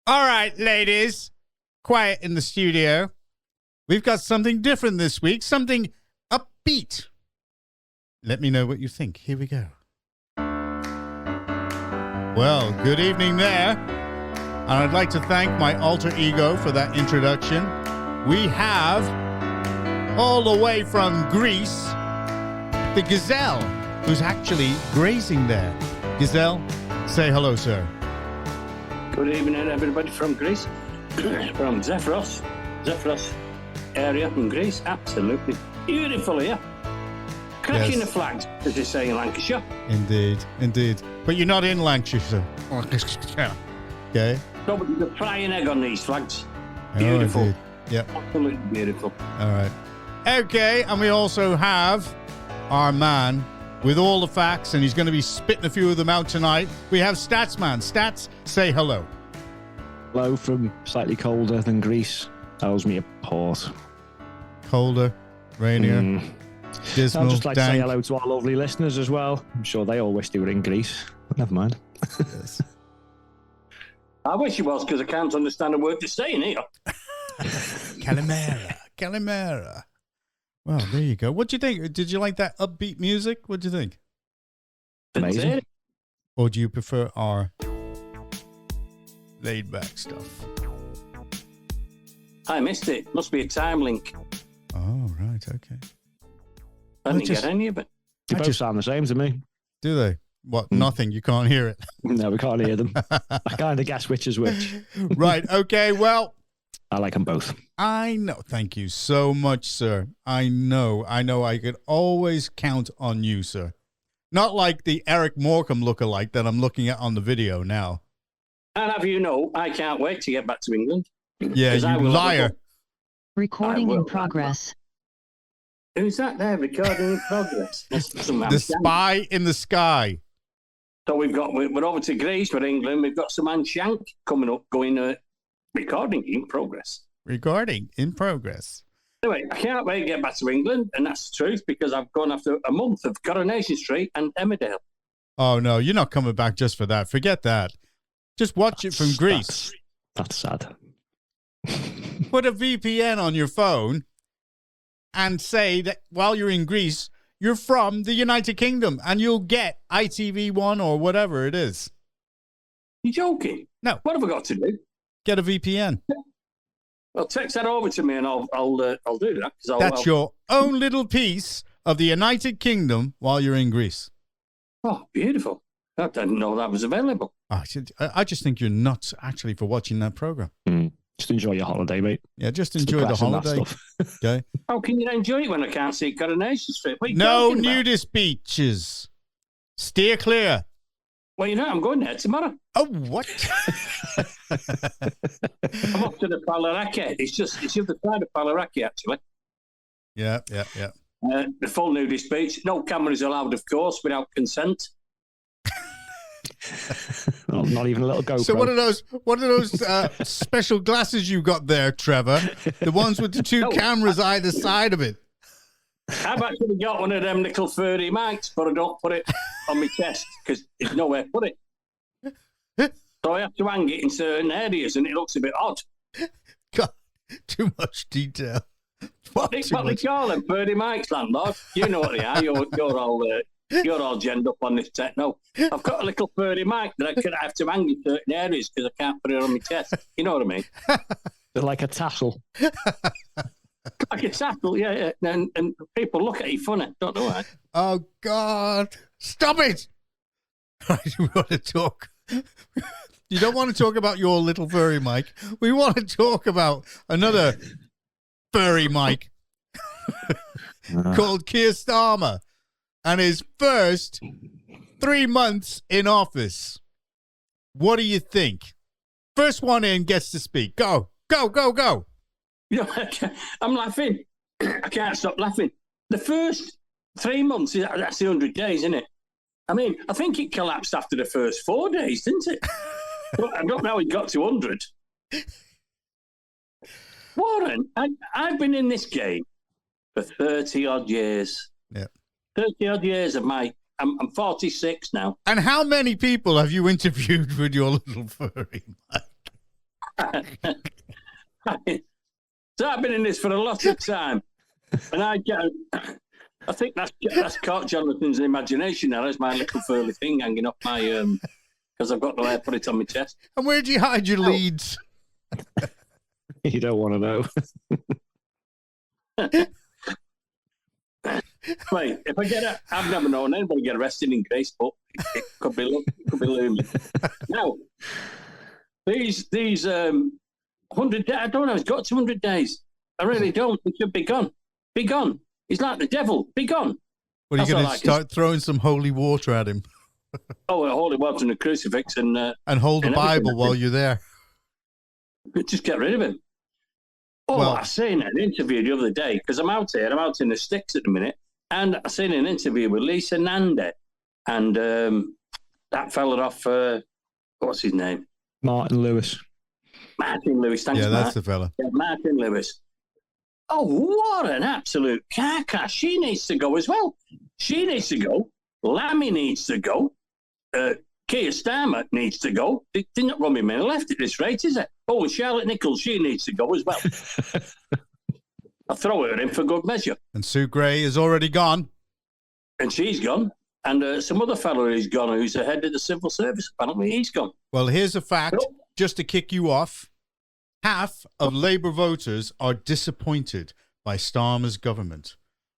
All right, ladies. Quiet in the studio. We've got something different this week. Something upbeat. Let me know what you think. Here we go. Well, good evening there. And I'd like to thank my alter ego for that introduction. We have, all the way from Greece, the Gazelle, who's actually grazing there. Gazelle, say hello, sir. Good evening, everybody from Greece, from Zephyros area in Greece. Absolutely beautiful here. Cracking the flags, as they say in Lancashire. Indeed, indeed. But you're not in Lancashire. Okay. No, but the frying egg on these flags. Beautiful. Oh, yep. Absolutely beautiful. All right. Okay, and we also have our man with all the facts, and he's going to be spitting a few of them out tonight. We have Statsman. Stats, say hello. Hello from slightly colder than Greece. Tells me a port. Colder, rainier, dismal, I'd just like dank. to say hello to our lovely listeners as well. I'm sure they all wish they were in Greece, but never mind. Yes. I wish it was, because I can't understand a word they're saying here. Calimera. Well, there you go. What do you think? Did you like that upbeat music? What do you think? Amazing. Or do you prefer our laid-back stuff? I missed it. Must be a time link. Oh, right. Okay. I didn't get any of it. They both sound the same to me. Do they? What? Nothing. You can't hear it. No, we can't hear them. I kind of guess which is which. Right. Okay. Well, I like them both. I know. Thank you so much, sir. I know. I could always count on you, sir. Not like the Eric Morecambe lookalike that I'm looking at on the video now. And have you know, I can't wait to get back to England. Yeah, you liar. Recording in progress. Who's that there? Recording in progress. The spy in the sky. So we're over to Greece, we're England. We've got some man Shank coming up, going recording in progress. Recording in progress. Anyway, I can't wait to get back to England, and that's the truth, because I've gone after a month of Coronation Street and Emmerdale. Oh, no, you're not coming back just for that. Forget that. Just watch it from Greece. That's sad. Put a VPN on your phone and say that while you're in Greece, you're from the United Kingdom, and you'll get ITV1 or whatever it is. You joking? No. What have I got to do? Get a VPN. Well, text that over to me, and I'll do that. That's your own little piece of the United Kingdom while you're in Greece. Oh, beautiful! I didn't know that was available. I just think you're nuts, actually, for watching that program. Just enjoy your holiday, mate. Yeah, just enjoy the holiday. Okay. How can you enjoy it when I can't see Coronation Street? No nudist beaches. Steer clear. Well, I'm going there tomorrow. Oh, what? I'm off to the Palaraki. It's the other side of Palaraki, actually. Yeah. The full nudist beach. No cameras allowed, of course, without consent. Oh, not even a little GoPro. So what are those special glasses you got there, Trevor? The ones with the two cameras either side of it. I've actually got one of them little furry mics, but I don't put it on my chest because there's nowhere to put it. So I have to hang it in certain areas, and it looks a bit odd. God, too much detail. What they call them, furry mics, landlord. You know what they are. You're all genned up on this techno. I've got a little furry mic that I have to hang in certain areas because I can't put it on my chest. You know what I mean? They're like a tassel. Like a tassel, yeah. And people look at you funny, don't know why. Oh, God. Stop it! I want to talk. You don't want to talk about your little furry mic. We want to talk about another furry mic called Keir Starmer and his first 3 months in office. What do you think? First one in gets to speak. Go. I'm laughing. I can't stop laughing. The first 3 months, that's the 100 days, isn't it? I mean, I think it collapsed after the first 4 days, didn't it? I don't know how it got to 100. Warren, I've been in this game for 30-odd years. Yeah. 30-odd years of I'm 46 now. And how many people have you interviewed with your little furry mic? So I've been in this for a lot of time, and I think that's caught Jonathan's imagination now. There's my little furry thing hanging off my because I've got no way to put it on my chest. And where do you hide your leads? You don't want to know. Right, if I I've never known anybody get arrested in Grace, but it could be looming. Now, these 100 days, I don't know, it's got 200 days. I really don't. It should be gone. Be gone. He's like the devil. Be gone. Well, you're going to start throwing some holy water at him. Oh, holy water and a crucifix and hold the Bible while you're there. Just get rid of him. Oh, well, I seen an interview the other day because I'm out here. I'm out in the sticks at the minute, and I seen an interview with Lisa Nande and that fella off. What's his name? Martin Lewis. Martin Lewis. Thanks, yeah, that's Mark. the fella. Yeah, Martin Lewis. Oh, what an absolute carcass. She needs to go as well. She needs to go. Lammy needs to go. Keir Starmer needs to go. It didn't run me many left at this rate, is it? Oh, and Charlotte Nicholls, she needs to go as well. I'll throw her in for good measure. And Sue Gray is already gone. And she's gone. And some other fellow is gone who's the head of the civil service. Apparently he's gone. Well, here's a fact, just to kick you off. Half of Labour voters are disappointed by Starmer's government,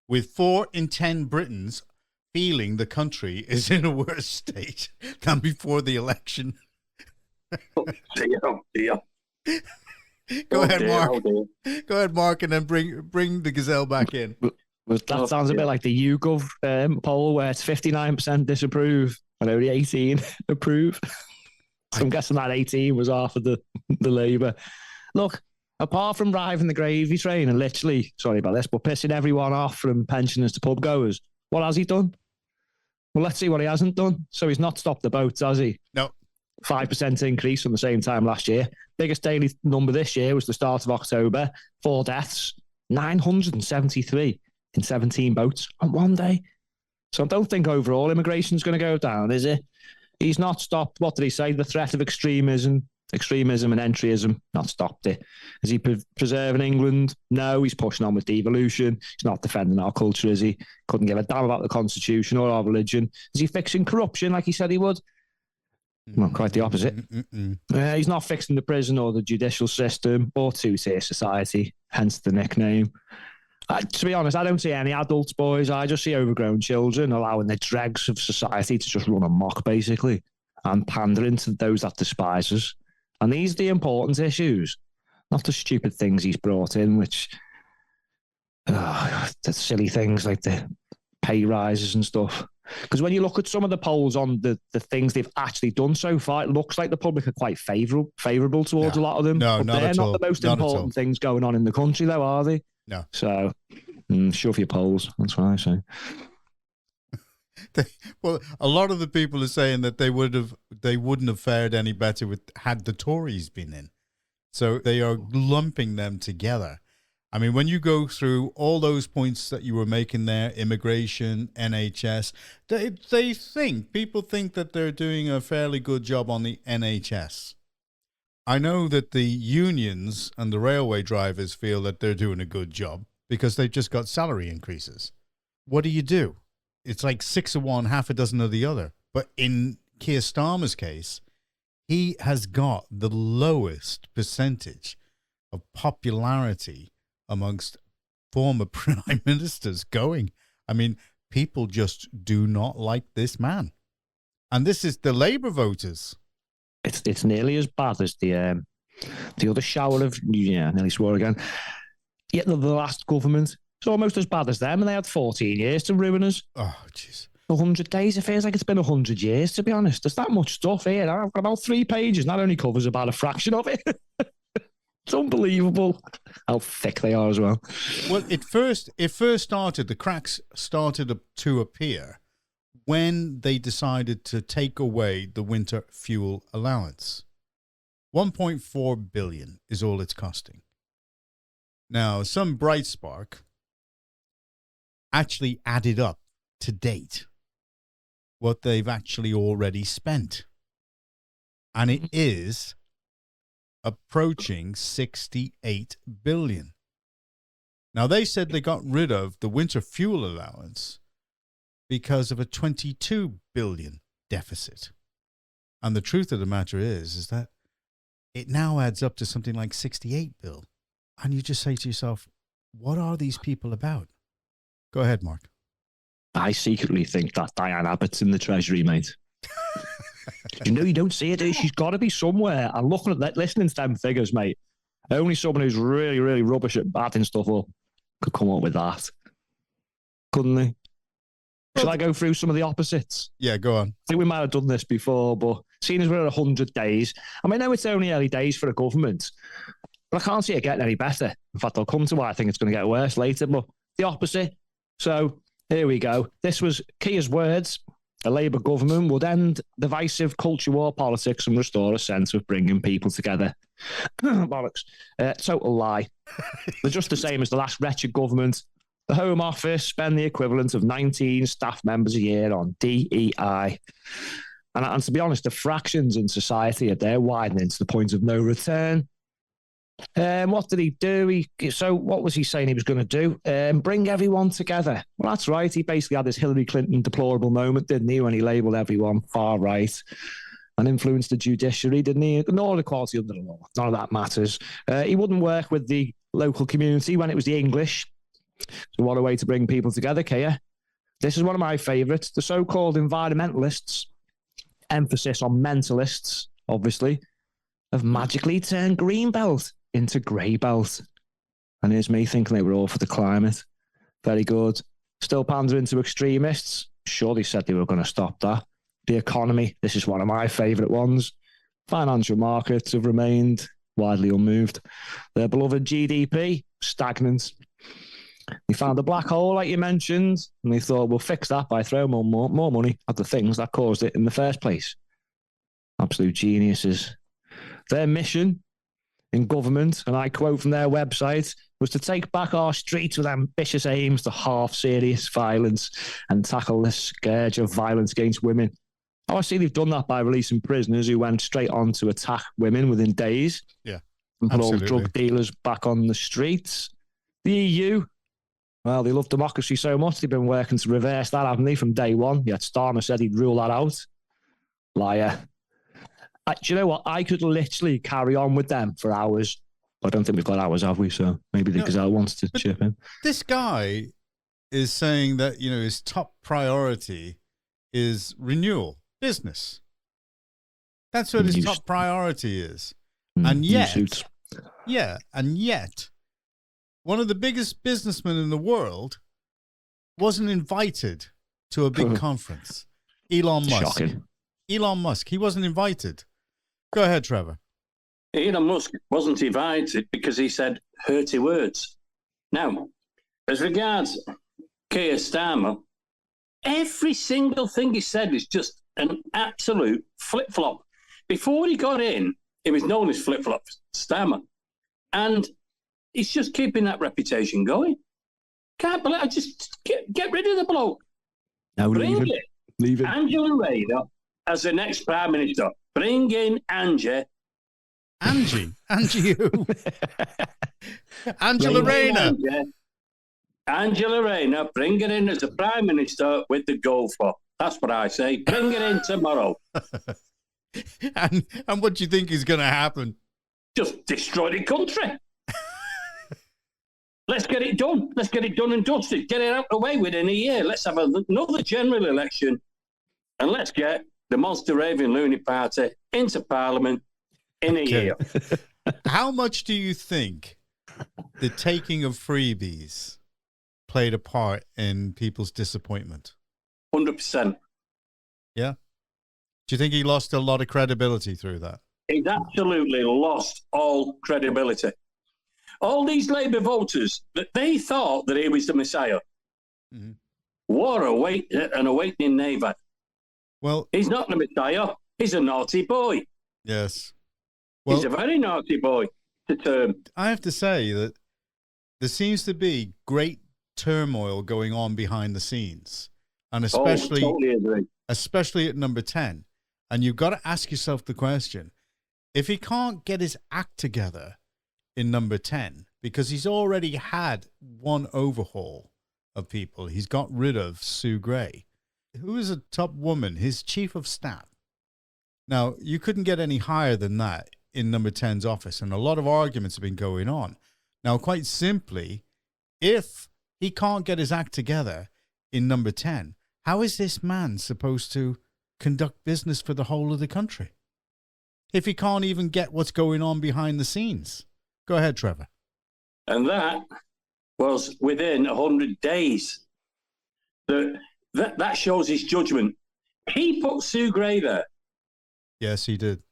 with 4 in 10 Britons feeling the country is in a worse state than before the election. Oh, dear. Go ahead, Mark. Go ahead, Mark, and then bring the Gazelle back in. That sounds a bit like the YouGov poll where it's 59% disapprove and only 18 approve. So I'm guessing that 18 was half of the Labour. Look, apart from driving the gravy train and literally, sorry about this, but pissing everyone off from pensioners to pub goers, what has he done? Well, let's see what he hasn't done. So he's not stopped the boats, has he? No. 5% increase from the same time last year. Biggest daily number this year was the start of October. 4 deaths, 973 in 17 boats on one day. So I don't think overall immigration's going to go down, is it? He's not stopped, what did he say? The threat of extremism and entryism, not stopped it. Is he preserving England? No, he's pushing on with devolution. He's not defending our culture, is he? Couldn't give a damn about the constitution or our religion. Is he fixing corruption like he said he would? Well, quite the opposite. He's not fixing the prison or the judicial system or two-tier society, hence the nickname. To be honest, I don't see any adults, boys. I just see overgrown children allowing the dregs of society to just run amok, basically, and pandering to those that despise us. And these are the important issues, not the stupid things he's brought in, which the silly things like the pay rises and stuff. Because when you look at some of the polls on the things they've actually done so far, it looks like the public are quite favourable towards a lot of them. No, but not they're at not all. the most Not important things going on in the country, though, are they? No. So, shove your polls. That's what I say. Well, a lot of the people are saying that they wouldn't have fared any better had the Tories been in. So they are lumping them together. I mean, when you go through all those points that you were making there, immigration, NHS, people think that they're doing a fairly good job on the NHS. I know that the unions and the railway drivers feel that they're doing a good job because they've just got salary increases. What do? It's like 6 of one, half a dozen of the other. But in Keir Starmer's case, he has got the lowest percentage of popularity amongst former prime ministers going. I mean, people just do not like this man. And this is the Labour voters. It's nearly as bad as the other shower of, nearly swore again. Yeah, the last government. It's almost as bad as them, and they had 14 years to ruin us. Oh, jeez. 100 days, it feels like it's been 100 years, to be honest. There's that much stuff here. I've got about 3 pages, and that only covers about a fraction of it. It's unbelievable how thick they are as well. Well, it first started, the cracks started to appear when they decided to take away the winter fuel allowance. 1.4 billion is all it's costing. Now, some bright spark actually added up to date what they've actually already spent. And it is approaching 68 billion. Now, they said they got rid of the winter fuel allowance because of a 22 billion deficit. And the truth of the matter is that it now adds up to something like 68 bill. And you just say to yourself, what are these people about? Go ahead, Mark. I secretly think that Diane Abbott's in the Treasury, mate. You know, you don't see it. She's got to be somewhere. I'm looking at that, listening to them figures, mate. Only someone who's really, really rubbish at adding stuff up could come up with that. Couldn't they? Shall I go through some of the opposites? Yeah, go on. I think we might have done this before, but seeing as we're at 100 days, I mean, I know it's only early days for a government, but I can't see it getting any better. In fact, I'll come to why I think it's going to get worse later, but the opposite. So here we go. This was Keir's words. A Labour government would end divisive culture war politics and restore a sense of bringing people together. Bollocks. Total lie. They're just the same as the last wretched government. The Home Office spend the equivalent of 19 staff members a year on DEI. And to be honest, the fractions in society they're widening to the point of no return. What did he do? So what was he saying he was going to do? Bring everyone together. Well, that's right. He basically had this Hillary Clinton deplorable moment, didn't he, when he labelled everyone far right and influenced the judiciary, didn't he? Nor equality under the law. None of that matters. He wouldn't work with the local community when it was the English. So what a way to bring people together, Keir. This is one of my favourites. The so-called environmentalists, emphasis on mentalists, obviously, have magically turned Greenbelt into grey belt. And here's me thinking they were all for the climate. Very good. Still pandering to extremists. Sure, they said they were going to stop that. The economy, this is one of my favourite ones. Financial markets have remained widely unmoved. Their beloved GDP, stagnant. They found a black hole, like you mentioned, and they thought, we'll fix that by throwing more money at the things that caused it in the first place. Absolute geniuses. Their mission in government, and I quote from their website, was to take back our streets with ambitious aims to halve serious violence and tackle the scourge of violence against women. Oh, I see they've done that by releasing prisoners who went straight on to attack women within days. Yeah, and put all the drug dealers back on the streets. The EU, well, they love democracy so much, they've been working to reverse that, haven't they, from day one? Yet Starmer said he'd rule that out. Liar. Do you know what? I could literally carry on with them for hours. I don't think we've got hours, have we? So maybe the Gazelle wants to chip in. This guy is saying that, you know, his top priority is renewal, business. That's what his top priority is. And yet, one of the biggest businessmen in the world wasn't invited to a big conference. Elon Musk. Shocking. Elon Musk, he wasn't invited. Go ahead, Trevor. Elon Musk wasn't invited because he said hurty words. Now, as regards Keir Starmer, every single thing he said is just an absolute flip-flop. Before he got in, he was known as Flip-Flop Starmer. And he's just keeping that reputation going. Can't believe it. Just get rid of the bloke. No, leave him. Angela Rayner as the next Prime Minister. Bring in Angie. Angie who? Angela Rayner. Angela Rayner, bring her in as a Prime Minister with the gopher. That's what I say. Bring her in tomorrow. And what do you think is going to happen? Just destroy the country. Let's get it done. Let's get it done and dusted. Get it out of the way within a year. Let's have another general election and let's get the monster raving loony party into Parliament in a year. How much do you think the taking of freebies played a part in people's disappointment? 100%. Yeah? Do you think he lost a lot of credibility through that? He's absolutely lost all credibility. All these Labour voters, they thought that he was the Messiah. Mm-hmm. What an awakening they've had. Well, he's not the Messiah. He's a naughty boy. Yes. Well, he's a very naughty boy, to term. I have to say that there seems to be great turmoil going on behind the scenes. And especially, totally agree. Especially at number 10. And you've got to ask yourself the question, if he can't get his act together in number 10, because he's already had one overhaul of people. He's got rid of Sue Gray, who is a top woman, his chief of staff. Now, you couldn't get any higher than that in number 10's office, and a lot of arguments have been going on. Now, quite simply, if he can't get his act together in number 10, how is this man supposed to conduct business for the whole of the country if he can't even get what's going on behind the scenes? Go ahead, Trevor. And that was within 100 days. That shows his judgment. He put Sue Gray there. Yes, he did.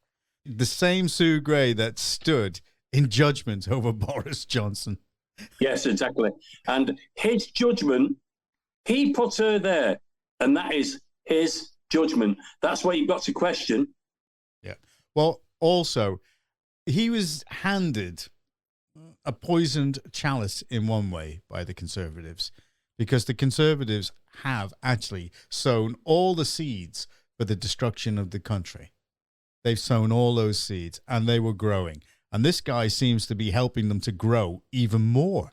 The same Sue Gray that stood in judgment over Boris Johnson. Yes, exactly. And his judgment, he put her there. And that is his judgment. That's what you've got to question. Yeah. Well, also, he was handed a poisoned chalice in one way by the Conservatives, because the Conservatives have actually sown all the seeds for the destruction of the country. They've sown all those seeds, and they were growing. And this guy seems to be helping them to grow even more,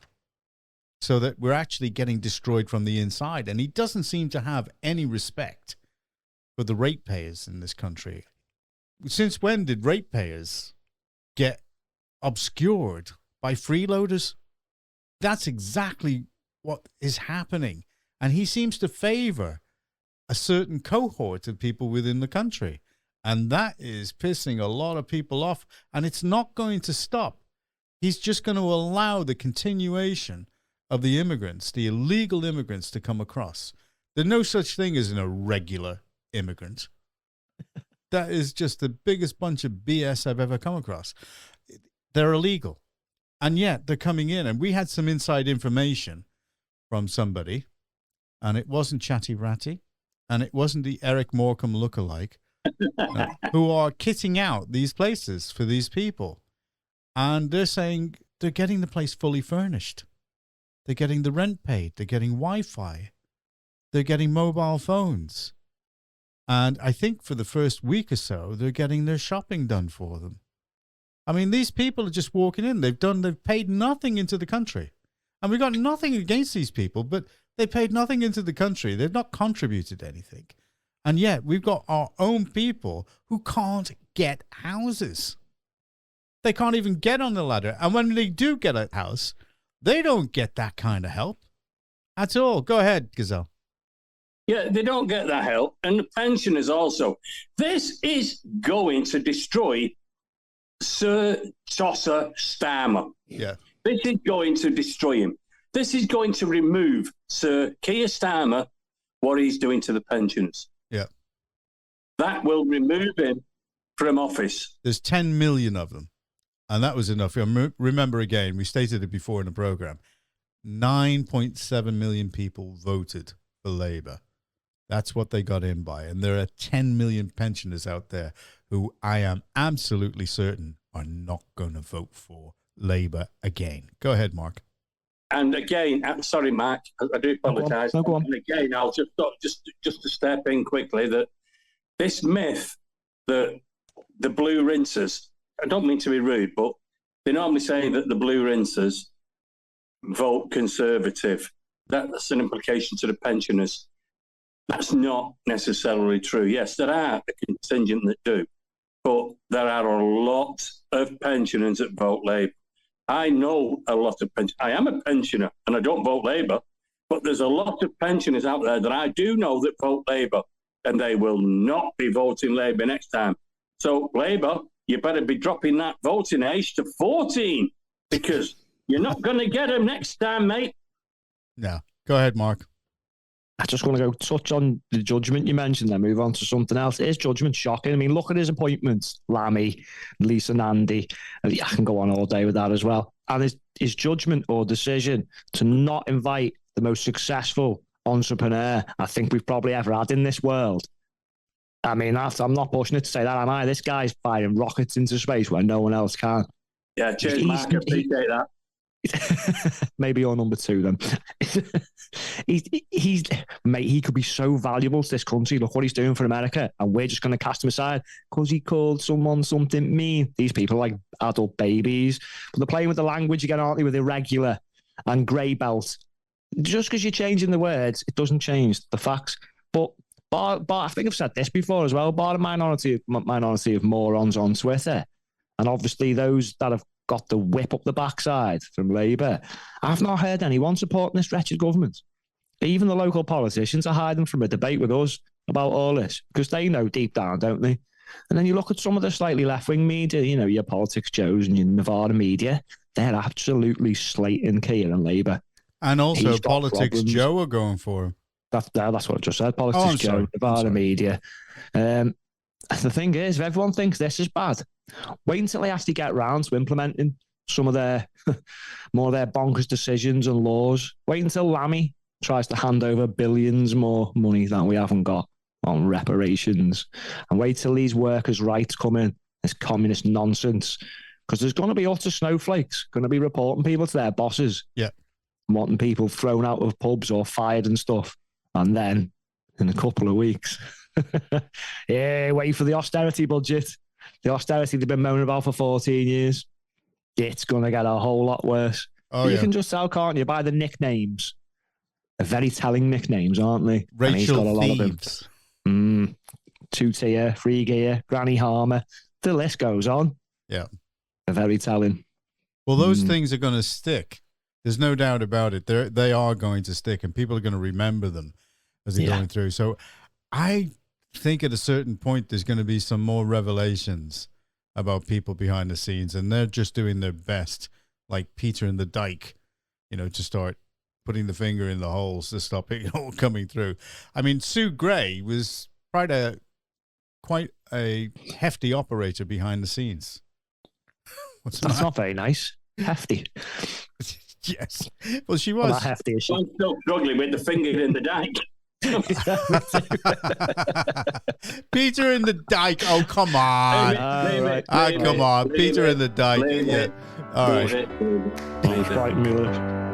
so that we're actually getting destroyed from the inside. And he doesn't seem to have any respect for the ratepayers in this country. Since when did ratepayers get obscured by freeloaders? That's exactly what is happening. And he seems to favor a certain cohort of people within the country. And that is pissing a lot of people off. And it's not going to stop. He's just going to allow the continuation of the immigrants, the illegal immigrants, to come across. There's no such thing as an irregular immigrant. That is just the biggest bunch of BS I've ever come across. They're illegal. And yet they're coming in. And we had some inside information from somebody. And it wasn't Chatty Ratty. And it wasn't the Eric Morecambe lookalike. Who are kitting out these places for these people. And they're saying they're getting the place fully furnished. They're getting the rent paid. They're getting Wi-Fi. They're getting mobile phones. And I think for the first week or so, they're getting their shopping done for them. I mean, these people are just walking in. They've paid nothing into the country. And we've got nothing against these people, but they paid nothing into the country. They've not contributed anything. And yet we've got our own people who can't get houses. They can't even get on the ladder. And when they do get a house, they don't get that kind of help at all. Go ahead, Gazelle. Yeah, they don't get that help. And the pensioners also. This is going to destroy Sir Cheshire Starmer. Yeah. This is going to destroy him. This is going to remove Sir Keir Starmer, what he's doing to the pensioners. Yeah. That will remove him from office. There's 10 million of them. And that was enough. Remember again, we stated it before in the program, 9.7 million people voted for Labour. That's what they got in by. And there are 10 million pensioners out there who I am absolutely certain are not going to vote for Labour again. Go ahead, Mark. And again, I'm sorry, Mark, I do apologise. No, go on. And again, I'll just to step in quickly that this myth that the blue rinsers, I don't mean to be rude, but they normally say that the blue rinsers vote Conservative. That's an implication to the pensioners. That's not necessarily true. Yes, there are a contingent that do, but there are a lot of pensioners that vote Labour. I know a lot of pensioners. I am a pensioner and I don't vote Labour, but there's a lot of pensioners out there that I do know that vote Labour, and they will not be voting Labour next time. So Labour, you better be dropping that voting age to 14 because you're not going to get them next time, mate. No. Go ahead, Mark. I just want to go touch on the judgment you mentioned, then move on to something else. His judgment shocking. I mean, look at his appointments. Lammy, Lisa Nandy. I can go on all day with that as well. And his judgment or decision to not invite the most successful entrepreneur I think we've probably ever had in this world. I mean, I'm not pushing it to say that, am I? This guy's firing rockets into space where no one else can. Yeah, cheers, Mark. I appreciate that. Maybe you're number 2 then. he's mate, he could be so valuable to this country. Look what he's doing for America, and we're just going to cast him aside because he called someone something mean. These people are like adult babies, but they're playing with the language again, aren't they, with irregular and grey belt. Just because you're changing the words, it doesn't change the facts. But I think I've said this before as well, bar the minority of morons on Twitter, and obviously those that have got the whip up the backside from Labour, I've not heard anyone supporting this wretched government. Even the local politicians are hiding from a debate with us about all this because they know deep down, don't they? And then you look at some of the slightly left-wing media, you know, your Politics Joes and your Nevada media, they're absolutely slating Keir and Labour. And also Politics Joe are going for him. That's what I just said. Politics Joe, Nevada media. The thing is, if everyone thinks this is bad, wait until they actually get round to implementing some of their more of their bonkers decisions and laws. Wait until Lammy tries to hand over billions more money that we haven't got on reparations. And wait till these workers' rights come in, this communist nonsense. Because there's going to be utter snowflakes, going to be reporting people to their bosses. Yeah. Wanting people thrown out of pubs or fired and stuff. And then, in a couple of weeks, yeah, wait for the austerity budget. The austerity they've been moaning about for 14 years. It's going to get a whole lot worse. Oh, you can just tell, can't you, by the nicknames. They're very telling nicknames, aren't they? Rachel Thieves. 2-tier, 3-gear, Granny Harmer. The list goes on. Yeah. They're very telling. Well, those things are going to stick. There's no doubt about it. They are going to stick, and people are going to remember them as they're going through. So I think at a certain point there's going to be some more revelations about people behind the scenes, and they're just doing their best, like Peter and the Dyke, you know, to start putting the finger in the holes to stop it all coming through. I mean, Sue Gray was quite a hefty operator behind the scenes. That's not very nice. Hefty. Yes. Well, she was. Not hefty as she. I'm still struggling with the finger in the dike. Peter in the Dyke. Oh, come on. Come on. Peter in the Dyke. Yeah. All right. Frighten me, look.